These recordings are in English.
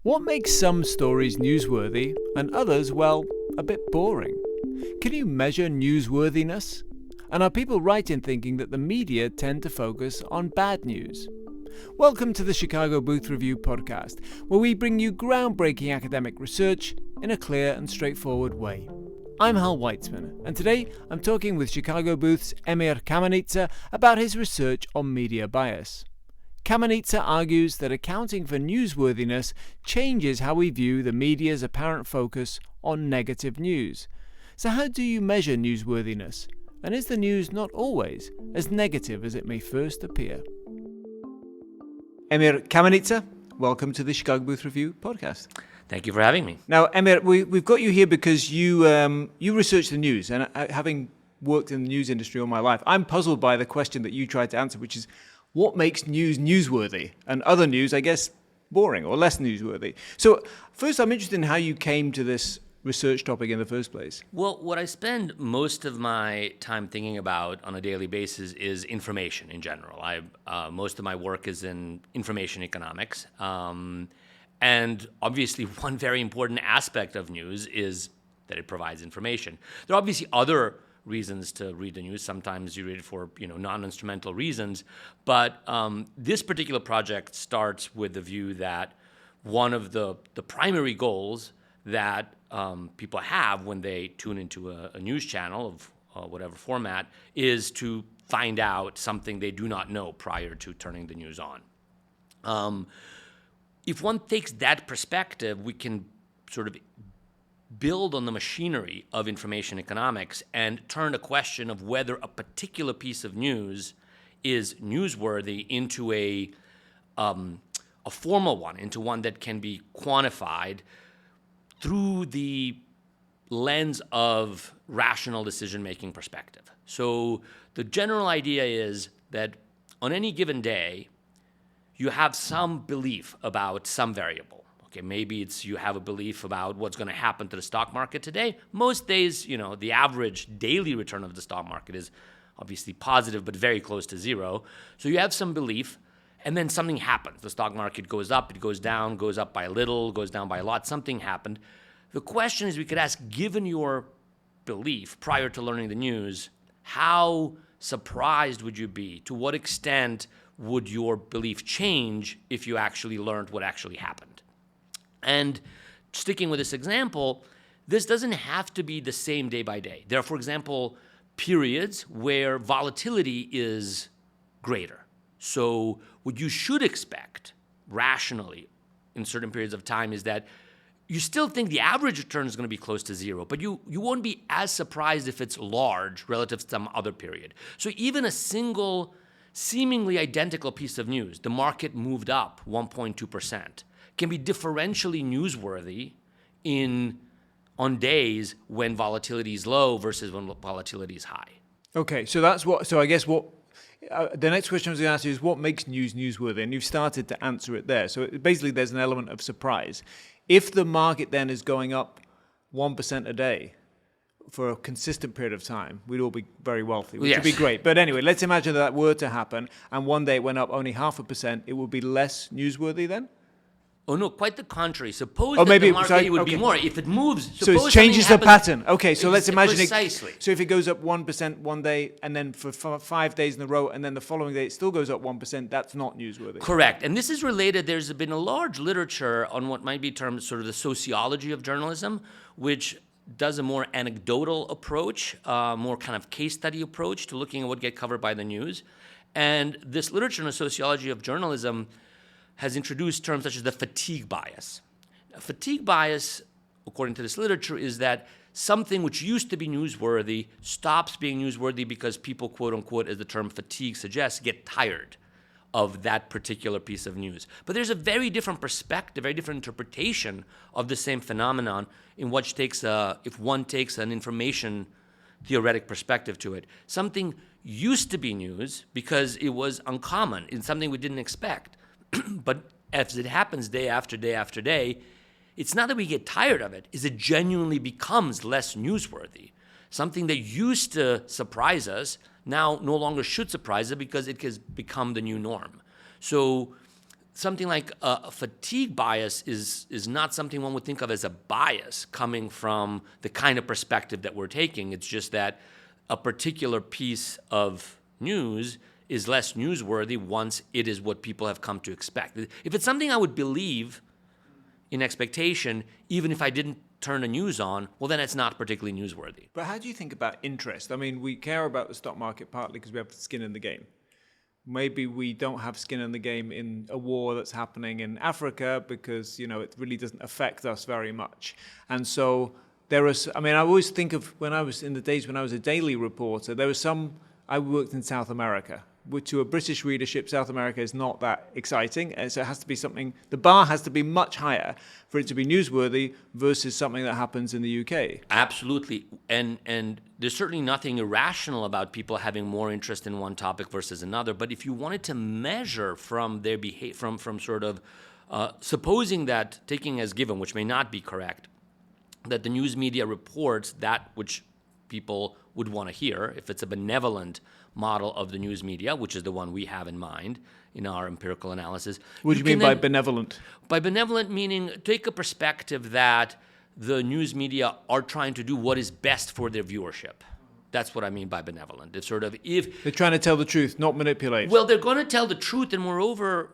What makes some stories newsworthy and others, well, a bit boring? Can you measure newsworthiness? And are people right in thinking that the media tend to focus on bad news? Welcome to the Chicago Booth Review podcast, where we bring you groundbreaking academic research in a clear and straightforward way. I'm Hal Weitzman, and today I'm talking with Chicago Booth's Emir Kamenica about his research on media bias. Kamenica argues that accounting for newsworthiness changes how we view the media's apparent focus on negative news. So how do you measure newsworthiness? And is the news not always as negative as it may first appear? Emir Kamenica, welcome to the Chicago Booth Review podcast. Thank you for having me. Now, Emir, we've got you here because you research the news, and having worked in the news industry all my life, I'm puzzled by the question that you tried to answer, which is, what makes news newsworthy and other news, I guess, boring or less newsworthy? So first, I'm interested in how you came to this research topic in the first place. Well, what I spend most of my time thinking about on a daily basis is information in general. Most of my work is in information economics. And obviously, one very important aspect of news is that it provides information. There are obviously other reasons to read the news. Sometimes you read it for non-instrumental reasons, but this particular project starts with the view that one of the primary goals that people have when they tune into a news channel of whatever format is to find out something they do not know prior to turning the news on. If one takes that perspective, we can sort of build on the machinery of information economics and turn the question of whether a particular piece of news is newsworthy into a formal one, into one that can be quantified through the lens of rational decision-making perspective. So the general idea is that on any given day, you have some belief about some variable. Okay, maybe it's you have a belief about what's going to happen to the stock market today. Most days, the average daily return of the stock market is obviously positive, but very close to zero. So you have some belief, and then something happens. The stock market goes up, it goes down, goes up by a little, goes down by a lot. Something happened. The question is, we could ask, given your belief prior to learning the news, how surprised would you be? To what extent would your belief change if you actually learned what actually happened? And sticking with this example, this doesn't have to be the same day by day. There are, for example, periods where volatility is greater. So what you should expect rationally in certain periods of time is that you still think the average return is going to be close to zero, but you won't be as surprised if it's large relative to some other period. So even a single seemingly identical piece of news, the market moved up 1.2%, can be differentially newsworthy on days when volatility is low versus when volatility is high. Okay, so I guess what the next question I was going to ask you is, what makes news newsworthy? And you've started to answer it there. So basically there's an element of surprise. If the market then is going up 1% a day for a consistent period of time, we'd all be very wealthy, which would be great. But anyway, let's imagine that were to happen, and one day it went up only 0.5%, it would be less newsworthy then? Oh, no, quite the contrary. Suppose that the market would be more. If it moves, so it changes the pattern. Okay, so let's imagine precisely. So if it goes up 1% one day, and then for 5 days in a row, and then the following day it still goes up 1%, that's not newsworthy. Correct. And this is related. There's been a large literature on what might be termed sort of the sociology of journalism, which does a more anecdotal approach, more kind of case study approach to looking at what gets covered by the news. And this literature on the sociology of journalism has introduced terms such as the fatigue bias. Fatigue bias, according to this literature, is that something which used to be newsworthy stops being newsworthy because people, quote unquote, as the term fatigue suggests, get tired of that particular piece of news. But there's a very different perspective, very different interpretation of the same phenomenon in which if one takes an information theoretic perspective to it. Something used to be news because it was uncommon, it's something we didn't expect. But as it happens day after day after day, it's not that we get tired of it, is it genuinely becomes less newsworthy. Something that used to surprise us now no longer should surprise us because it has become the new norm. So something like a fatigue bias is not something one would think of as a bias coming from the kind of perspective that we're taking. It's just that a particular piece of news is less newsworthy once it is what people have come to expect. If it's something I would believe in expectation, even if I didn't turn the news on, well, then it's not particularly newsworthy. But how do you think about interest? I mean, we care about the stock market partly because we have skin in the game. Maybe we don't have skin in the game in a war that's happening in Africa because, it really doesn't affect us very much. And so I always think of when I was in the days when I was a daily reporter, I worked in South America. To a British readership, South America is not that exciting. And so it has to be the bar has to be much higher for it to be newsworthy versus something that happens in the UK. Absolutely. And there's certainly nothing irrational about people having more interest in one topic versus another. But if you wanted to measure from their behavior, from sort of supposing that, taking as given, which may not be correct, that the news media reports that which people would want to hear, if it's a benevolent model of the news media, which is the one we have in mind in our empirical analysis. What do you mean by benevolent? By benevolent meaning take a perspective that the news media are trying to do what is best for their viewership. That's what I mean by benevolent. It's sort of if they're trying to tell the truth, not manipulate. Well, they're going to tell the truth, and moreover,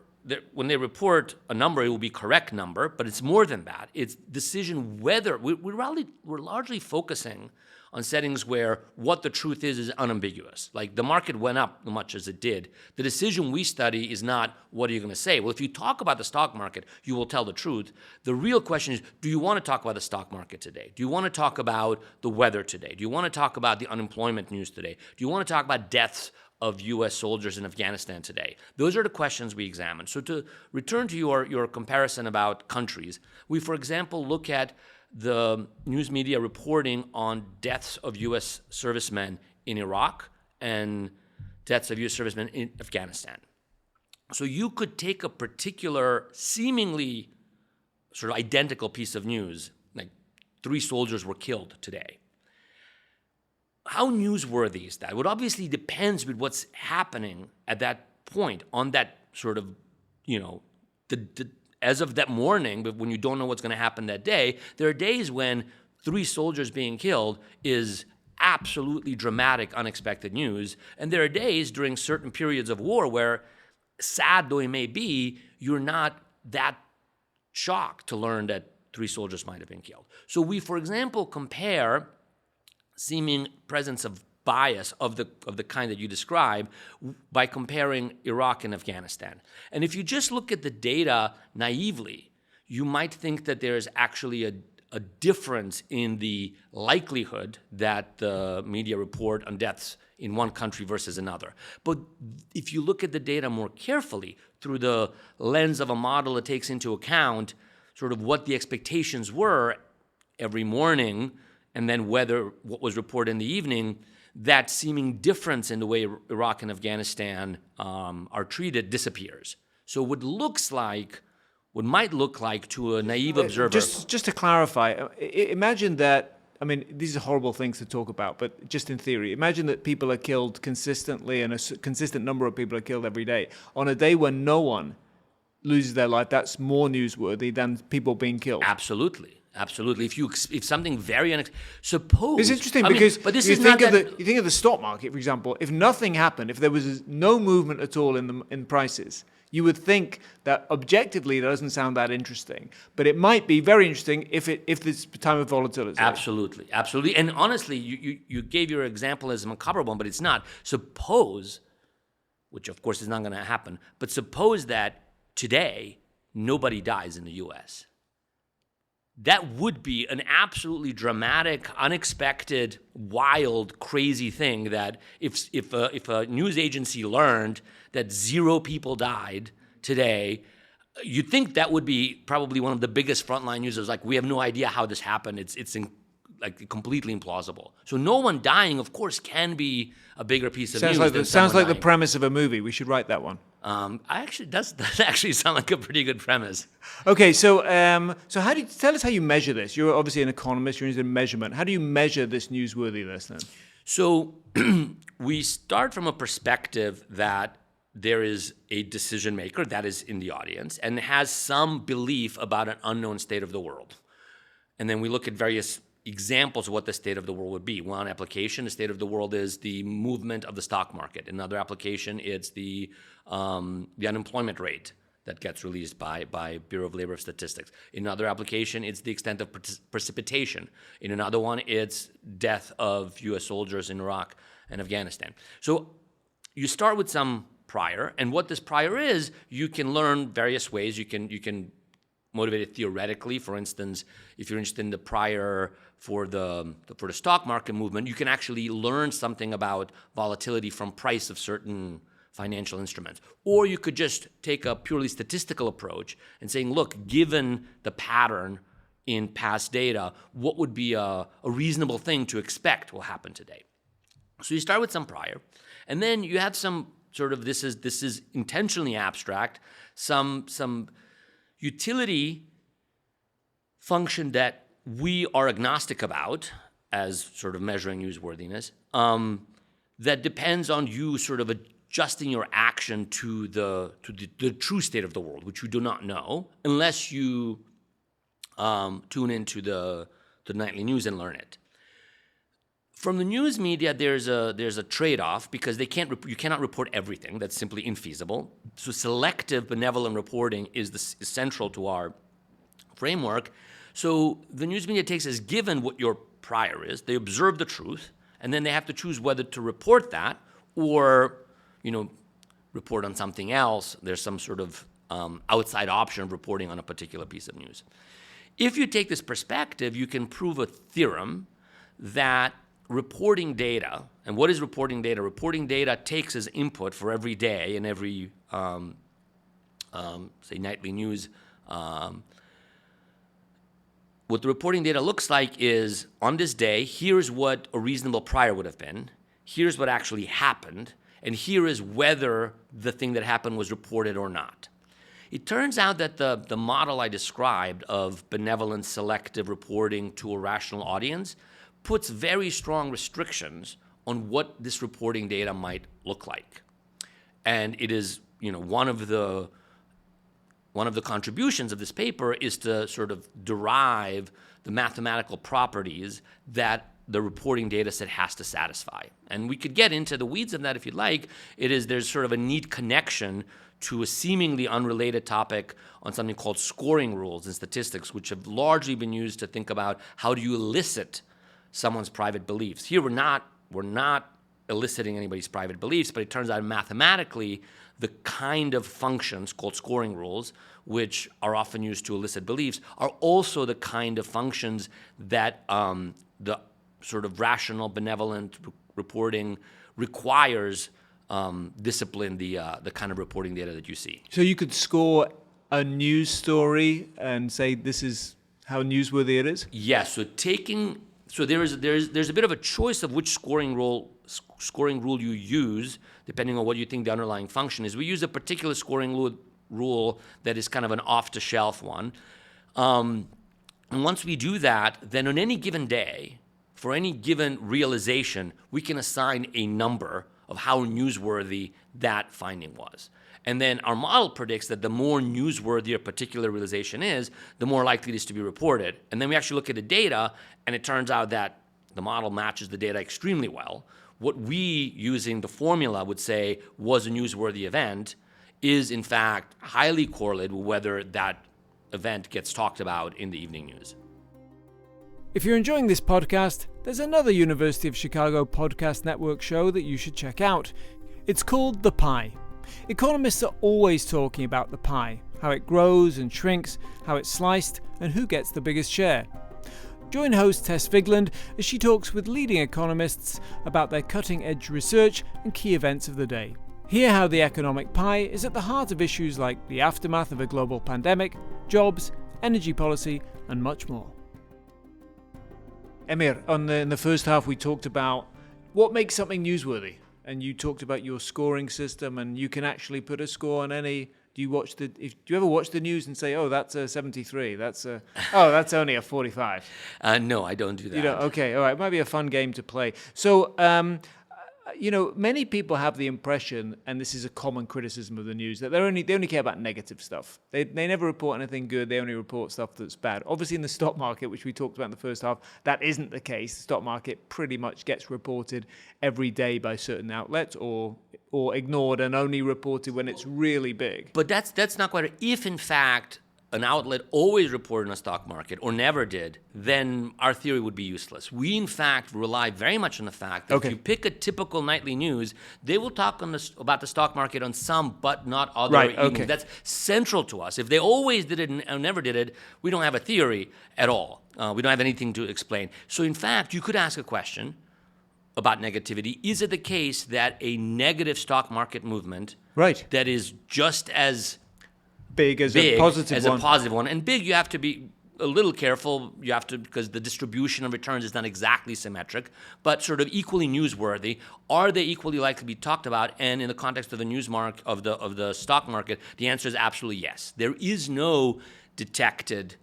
when they report a number, it will be correct number, but it's more than that. It's decision whether we're largely focusing on settings where what the truth is unambiguous. Like the market went up as much as it did. The decision we study is not what are you going to say. Well, if you talk about the stock market, you will tell the truth. The real question is, do you want to talk about the stock market today? Do you want to talk about the weather today? Do you want to talk about the unemployment news today? Do you want to talk about deaths of U.S. soldiers in Afghanistan today? Those are the questions we examine. So to return to your comparison about countries, we, for example, look at the news media reporting on deaths of U.S. servicemen in Iraq and deaths of U.S. servicemen in Afghanistan. So you could take a particular seemingly sort of identical piece of news, like 3 soldiers were killed today. How newsworthy is that? Well, it obviously depends with what's happening at that point on that sort of, as of that morning, but when you don't know what's going to happen that day, there are days when 3 soldiers being killed is absolutely dramatic, unexpected news. And there are days during certain periods of war where, sad though it may be, you're not that shocked to learn that 3 soldiers might have been killed. So we, for example, compare seeming presence of bias of the kind that you describe by comparing Iraq and Afghanistan. And if you just look at the data naively, you might think that there's actually a difference in the likelihood that the media report on deaths in one country versus another. But if you look at the data more carefully through the lens of a model that takes into account sort of what the expectations were every morning and then whether what was reported in the evening, that seeming difference in the way Iraq and Afghanistan are treated disappears. So what might look like to a naive observer. Just to clarify, imagine that, these are horrible things to talk about, but just in theory, imagine that people are killed consistently and a consistent number of people are killed every day. On a day when no one loses their life, that's more newsworthy than people being killed. Absolutely. If something very suppose it's interesting because you think of the stock market, for example. If nothing happened, if there was no movement at all in prices, you would think that objectively that doesn't sound that interesting. But it might be very interesting if this time of volatility. Absolutely. And honestly, you gave your example as a macabre one, but it's not. Suppose, which of course is not going to happen, but suppose that today nobody dies in the U.S. That would be an absolutely dramatic, unexpected, wild, crazy thing that if a news agency learned that 0 people died today, you'd think that would be probably one of the biggest frontline users. Like, we have no idea how this happened. It's completely implausible. So no one dying, of course, can be a bigger piece of news. Sounds like the premise of a movie. We should write that one. Does actually sound like a pretty good premise. Okay, so how do you tell us how you measure this? You're obviously an economist. You're interested in measurement. How do you measure this newsworthiness then? So we start from a perspective that there is a decision maker that is in the audience and has some belief about an unknown state of the world. And then we look at various examples of what the state of the world would be. One application, the state of the world is the movement of the stock market. Another application, it's the unemployment rate that gets released by Bureau of Labor Statistics. In another application, it's the extent of precipitation. In another one, it's death of U.S. soldiers in Iraq and Afghanistan. So you start with some prior, and what this prior is, you can learn various ways. You can motivate it theoretically. For instance, if you're interested in the prior for the stock market movement, you can actually learn something about volatility from price of certain financial instruments. Or you could just take a purely statistical approach and saying, look, given the pattern in past data, what would be a reasonable thing to expect will happen today? So you start with some prior, and then you have some sort of, this is intentionally abstract, some utility function that we are agnostic about as sort of measuring newsworthiness, that depends on you sort of adjusting your action to the true state of the world, which you do not know unless you tune into the nightly news and learn it. From the news media, there's a trade-off because you cannot report everything. That's simply infeasible. So selective benevolent reporting is central to our framework. So the news media takes as given what your prior is. They observe the truth, and then they have to choose whether to report that or, report on something else. There's some sort of outside option of reporting on a particular piece of news. If you take this perspective, you can prove a theorem that reporting data, and what is reporting data? Reporting data takes as input for every day and every, say, nightly news. What the reporting data looks like is, on this day, here's what a reasonable prior would have been, here's what actually happened, and here is whether the thing that happened was reported or not. It turns out that the model I described of benevolent selective reporting to a rational audience puts very strong restrictions on what this reporting data might look like. And it is, one of the contributions of this paper is to sort of derive the mathematical properties that the reporting data set has to satisfy. And we could get into the weeds of that if you'd like. There's sort of a neat connection to a seemingly unrelated topic on something called scoring rules in statistics, which have largely been used to think about how do you elicit someone's private beliefs. Here we're not eliciting anybody's private beliefs, but it turns out mathematically the kind of functions called scoring rules, which are often used to elicit beliefs, are also the kind of functions that the sort of rational, benevolent reporting requires discipline, the kind of reporting data that you see. So you could score a news story and say this is how newsworthy it is? Yes. So there's a bit of a choice of which scoring rule you use, depending on what you think the underlying function is. We use a particular scoring rule that is kind of an off-the-shelf one. And once we do that, then on any given day, for any given realization, we can assign a number of how newsworthy that finding was. And then our model predicts that the more newsworthy a particular realization is, the more likely it is to be reported. And then we actually look at the data, and it turns out that the model matches the data extremely well. What we, using the formula, would say was a newsworthy event is, in fact, highly correlated with whether that event gets talked about in the evening news. If you're enjoying this podcast, there's another University of Chicago podcast network show that you should check out. It's called The Pie. Economists are always talking about the pie, how it grows and shrinks, how it's sliced, and who gets the biggest share. Join host Tess Vigland as she talks with leading economists about their cutting-edge research and key events of the day. Hear how the economic pie is at the heart of issues like the aftermath of a global pandemic, jobs, energy policy, and much more. Emir, in the first half we talked about what makes something newsworthy. And you talked about your scoring system, and you can actually put a score on any. Do you ever watch the news and say, "Oh, that's a 73. That's only a 45." No, I don't do that. You don't? Okay, all right. It might be a fun game to play. So Many people have the impression, and this is a common criticism of the news, that they only care about negative stuff. They never report anything good. They only report stuff that's bad. Obviously, in the stock market, which we talked about in the first half, that isn't the case. The stock market pretty much gets reported every day by certain outlets, or ignored and only reported when it's really big. But that's not quite right. If in fact an outlet always reported on a stock market or never did, then our theory would be useless. We, in fact, rely very much on the fact that if you pick a typical nightly news, they will talk about the stock market on some but not other Right, evenings. That's central to us. If they always did it and never did it, we don't have a theory at all. We don't have anything to explain. So, in fact, you could ask a question about negativity. Is it the case that a negative stock market movement that is just as big as a positive one. And big, you have to be a little careful. You have to, because the distribution of returns is not exactly symmetric, but sort of equally newsworthy. Are they equally likely to be talked about? And in the context of the of the stock market, the answer is absolutely yes. There is no detected,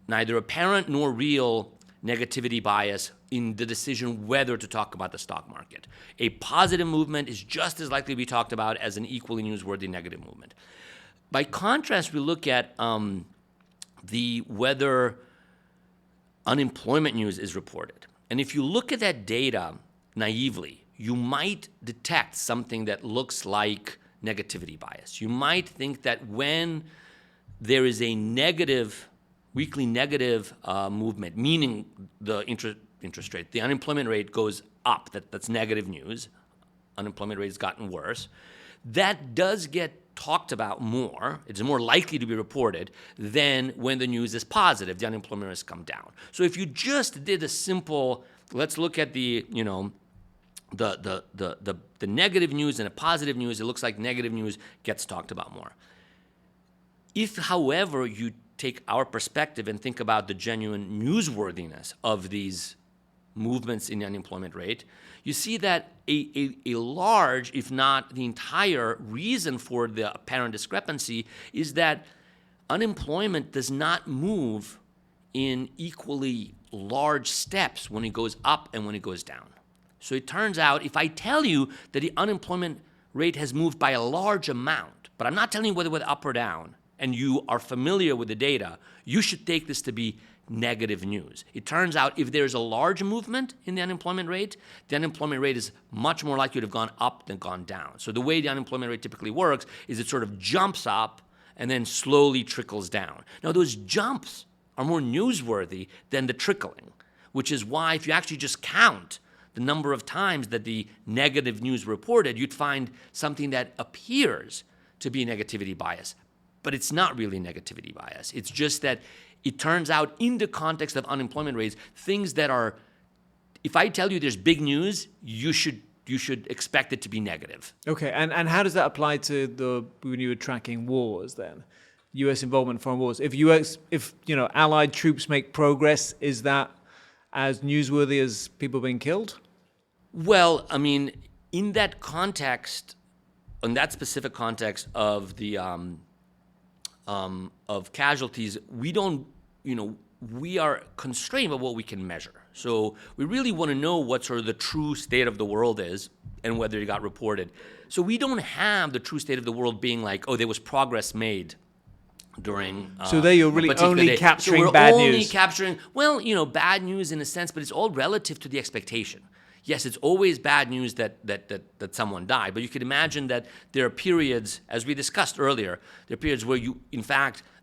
neither apparent nor real negativity bias in the decision whether to talk about the stock market. A positive movement is just as likely to be talked about as an equally newsworthy negative movement. By contrast, we look at whether unemployment news is reported. And if you look at that data naively, you might detect something that looks like negativity bias. You might think that when there is a weekly negative movement, meaning the interest rate, the unemployment rate goes up, that's negative news, unemployment rate has gotten worse, that does get talked about more, it's more likely to be reported than when the news is positive, the unemployment has come down. So if you just did a simple, let's look at the negative news and the positive news, it looks like negative news gets talked about more. If, however, you take our perspective and think about the genuine newsworthiness of these movements in the unemployment rate, you see that a large, if not the entire reason for the apparent discrepancy is that unemployment does not move in equally large steps when it goes up and when it goes down. So it turns out, if I tell you that the unemployment rate has moved by a large amount, but I'm not telling you whether it went up or down, and you are familiar with the data, you should take this to be negative news. It turns out if there's a large movement in the unemployment rate is much more likely to have gone up than gone down. So the way the unemployment rate typically works is it sort of jumps up and then slowly trickles down. Now those jumps are more newsworthy than the trickling, which is why if you actually just count the number of times that the negative news reported, you'd find something that appears to be negativity bias. But it's not really negativity bias. It's just that it turns out in the context of unemployment rates, things that are, if I tell you there's big news, you should expect it to be negative. Okay, and how does that apply to when you were tracking wars then? U.S. involvement in foreign wars. If Allied troops make progress, is that as newsworthy as people being killed? Well, I mean, in that context, in that specific context of the of casualties, we are constrained by what we can measure. So we really want to know what sort of the true state of the world is and whether it got reported. So we don't have the true state of the world being like, oh, there was progress made during so there you're really only capturing so bad news. We're only capturing, bad news in a sense, but it's all relative to the expectation. Yes, it's always bad news that someone died, but you could imagine that there are periods, as we discussed earlier, there are periods where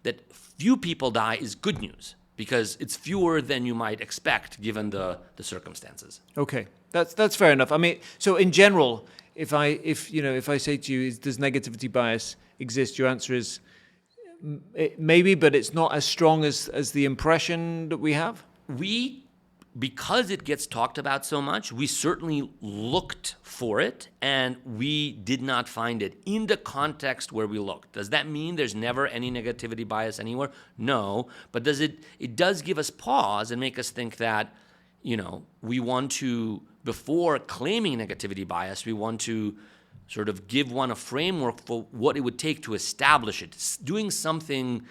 that few people die is good news because it's fewer than you might expect given the circumstances. Okay, that's fair enough. I mean, so in general, if I say to you, does negativity bias exist? Your answer is maybe, but it's not as strong as the impression that we have. Because it gets talked about so much, we certainly looked for it, and we did not find it in the context where we looked. Does that mean there's never any negativity bias anywhere? No, but it does give us pause and make us think that, we want to, before claiming negativity bias, we want to sort of give one a framework for what it would take to establish it. Doing something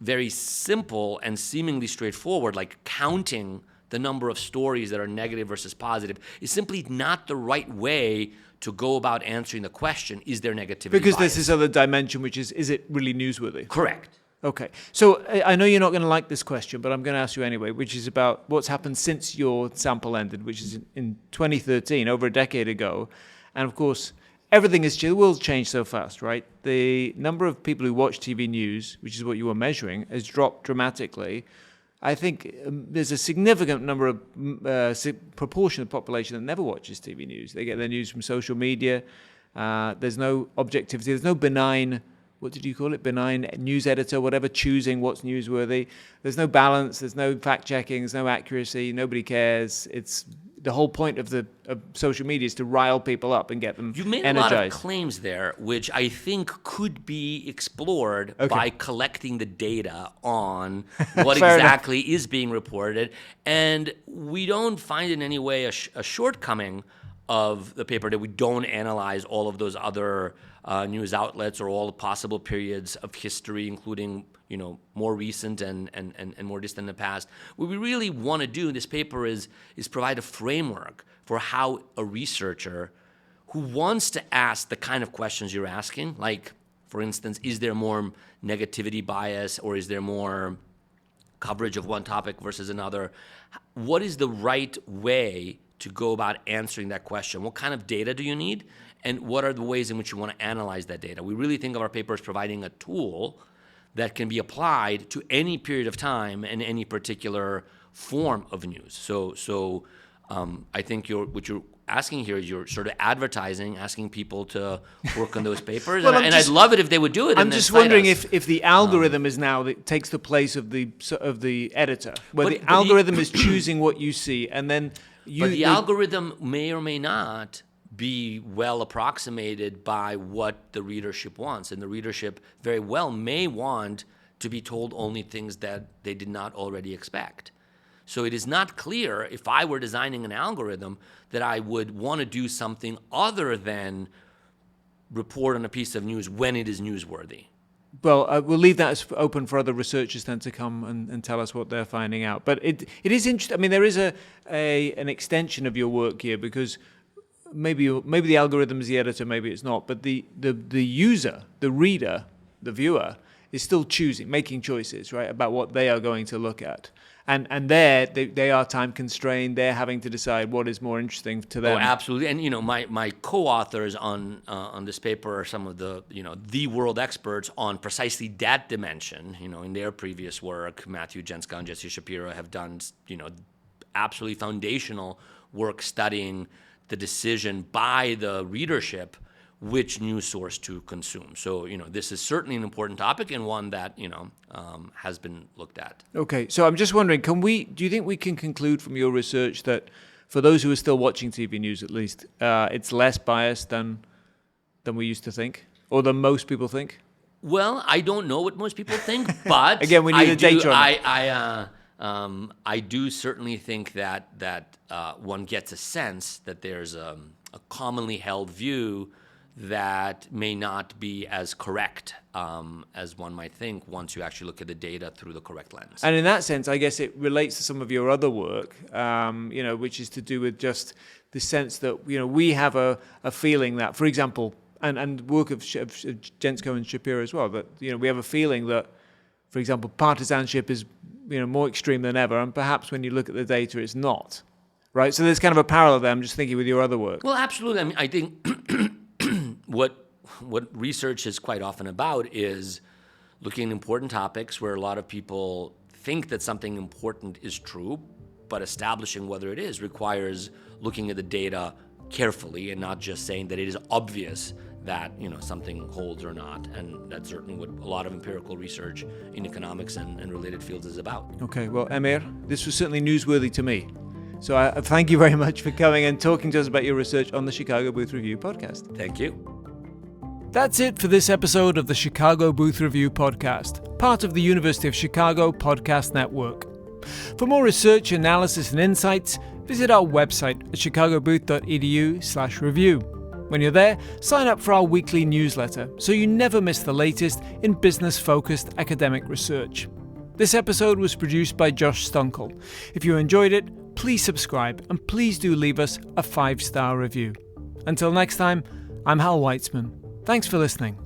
very simple and seemingly straightforward, like counting the number of stories that are negative versus positive is simply not the right way to go about answering the question, is there negativity Because bias? there's this other dimension, which is it really newsworthy? Correct. Okay. So I know you're not going to like this question, but I'm going to ask you anyway, which is about what's happened since your sample ended, which is in 2013, over a decade ago. And of course, everything has changed. The world's changed so fast, right? The number of people who watch TV news, which is what you were measuring, has dropped dramatically. I think there's a significant number of proportion of the population that never watches TV news. They get their news from social media. There's no objectivity. There's no benign, what did you call it? Benign news editor, whatever, choosing what's newsworthy. There's no balance. There's no fact checking. There's no accuracy. Nobody cares. It's the whole point of social media is to rile people up and get them energized. You made a lot of claims there, which I think could be explored by collecting the data on what exactly is being reported. And we don't find in any way a shortcoming of the paper that we don't analyze all of those other news outlets or all the possible periods of history, including more recent and more distant in the past. What we really want to do in this paper is provide a framework for how a researcher who wants to ask the kind of questions you're asking, like, for instance, is there more negativity bias or is there more coverage of one topic versus another? What is the right way to go about answering that question? What kind of data do you need? And what are the ways in which you want to analyze that data? We really think of our paper as providing a tool that can be applied to any period of time and any particular form of news. So I think what you're asking here is you're sort of advertising, asking people to work on those papers. Well, and I'd love it if they would do it. I'm just wondering if the algorithm is now that takes the place of the editor, where the algorithm is choosing what you see, and then the algorithm may or may not be well approximated by what the readership wants. And the readership very well may want to be told only things that they did not already expect. So it is not clear, if I were designing an algorithm, that I would want to do something other than report on a piece of news when it is newsworthy. Well, we'll leave that as open for other researchers then to come and tell us what they're finding out. But it is interesting. I mean, there is an extension of your work here, because maybe the algorithm is the editor, maybe it's not, but the user, the reader, the viewer is still making choices, right, about what they are going to look at. And they are time constrained. They're having to decide what is more interesting to them. Oh, absolutely. And my co-authors on this paper are some of the world experts on precisely that dimension. In their previous work, Matthew Jenska and Jesse Shapiro have done absolutely foundational work studying the decision by the readership which news source to consume. So, this is certainly an important topic and one that, has been looked at. Okay, so I'm just wondering, do you think we can conclude from your research that for those who are still watching TV news at least, it's less biased than we used to think, or than most people think? Well, I don't know what most people think, but again, we need data on it. I do certainly think that one gets a sense that there's a commonly held view that may not be as correct as one might think once you actually look at the data through the correct lens. And in that sense, I guess it relates to some of your other work, which is to do with just the sense that, we have a feeling that, for example, and work of Jensko and Shapiro as well, that, we have a feeling that, for example, partisanship is, more extreme than ever, and perhaps when you look at the data, it's not, right? So there's kind of a parallel there. I'm just thinking with your other work. Well, absolutely. I mean, I think what research is quite often about is looking at important topics where a lot of people think that something important is true, but establishing whether it is requires looking at the data carefully and not just saying that it is obvious that something holds or not. And that's certainly what a lot of empirical research in economics and related fields is about. Okay, well, Emir, this was certainly newsworthy to me. So I thank you very much for coming and talking to us about your research on the Chicago Booth Review podcast. Thank you. That's it for this episode of the Chicago Booth Review podcast, part of the University of Chicago Podcast Network. For more research, analysis, and insights, visit our website at chicagobooth.edu/review. When you're there, sign up for our weekly newsletter so you never miss the latest in business-focused academic research. This episode was produced by Josh Stunkel. If you enjoyed it, please subscribe and please do leave us a 5-star review. Until next time, I'm Hal Weitzman. Thanks for listening.